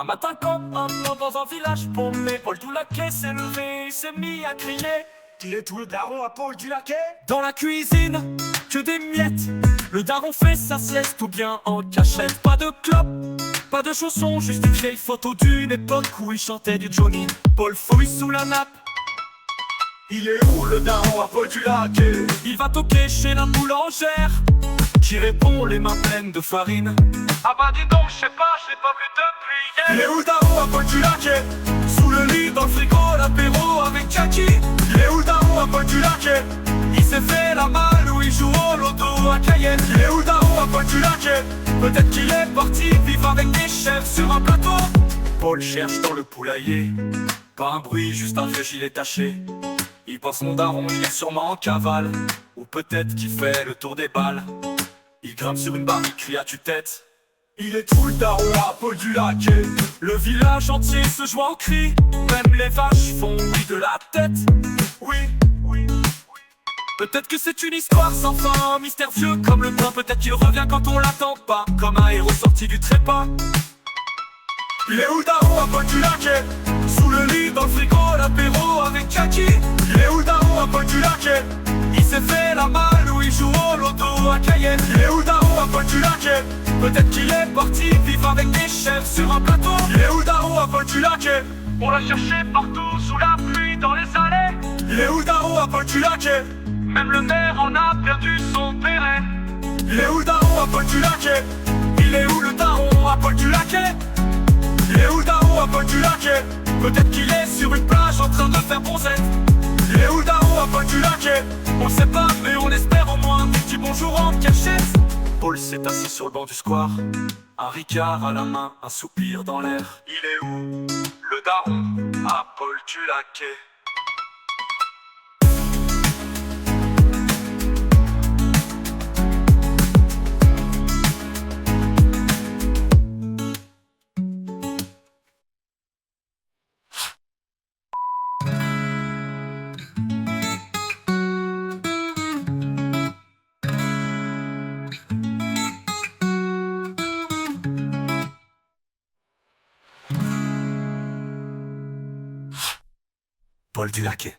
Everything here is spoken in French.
Un matin comme un homme dans un village paumé, Paul du Laquais s'est levé, il s'est mis à crier. Qui est tout le daron à Paul du Laquais? Dans la cuisine, que des miettes. Le daron fait sa sieste ou bien en cachette. Pas de clope, pas de chaussons, juste une vieille photo d'une époque où il chantait du Johnny. Paul fouille sous la nappe. Il est où le daron à Paul du Laquais? Il va toquer chez la boulangère, qui répond les mains pleines de farine. Ah bah dis donc, je sais pas, je l'ai pas vu depuis Il hier. est où le daron à Paul du Laquais? Sous le lit, dans le frigo, l'apéro avec Jackie. Il est où le daron à Paul du Laquais? Il s'est fait la malle ou il joue au loto à Cayenne. Il est où le daron à Paul du Laquais? Peut-être qu'il est parti vivre avec des chefs sur un plateau. Paul cherche dans le poulailler, pas un bruit, juste un vieux gilet taché. Il pense mon daron, il est sûrement en cavale, ou peut-être qu'il fait le tour des balles. Il grimpe sur une barre, il crie à tue-tête. Il est où le daron à Paul du Laquais? Le village entier se joint au cri, même les vaches font oui de la tête. Oui, oui, oui. Peut-être que c'est une histoire sans fin, un mystère vieux comme le pain. Peut-être qu'il revient quand on l'attend pas, comme un héros sorti du trépas. Il est où le daron à Paul du Laquais? Sous le lit, dans le frigo, l'apéro avec Jackie. Il est où le daron à Paul du Laquais? Il s'est fait la malle ou il joue au loto à Cayenne. Il est où le daron à Paul du Laquais? Peut-être qu'il est parti vivre avec des chefs sur un plateau. Il est où le daron à Paul du Laquais? On l'a cherché partout, sous la pluie, dans les allées. Il est où le daron à Paul du Laquais? Même le maire en a perdu son béret. Il est où le daron à Paul du Laquais? Il est où le daron à Paul du Laquais? Il est où le daron à Paul du Laquais? Peut-être qu'il est sur une plage en train de faire bronzette. Il est où le daron à Paul du Laquais? On sait pas, mais on espère au moins un petit bonjour en cachette. Paul s'est assis sur le banc du square, un ricard à la main, un soupir dans l'air. Il est où Le daron à Paul du Laquais? Paul du Laquais.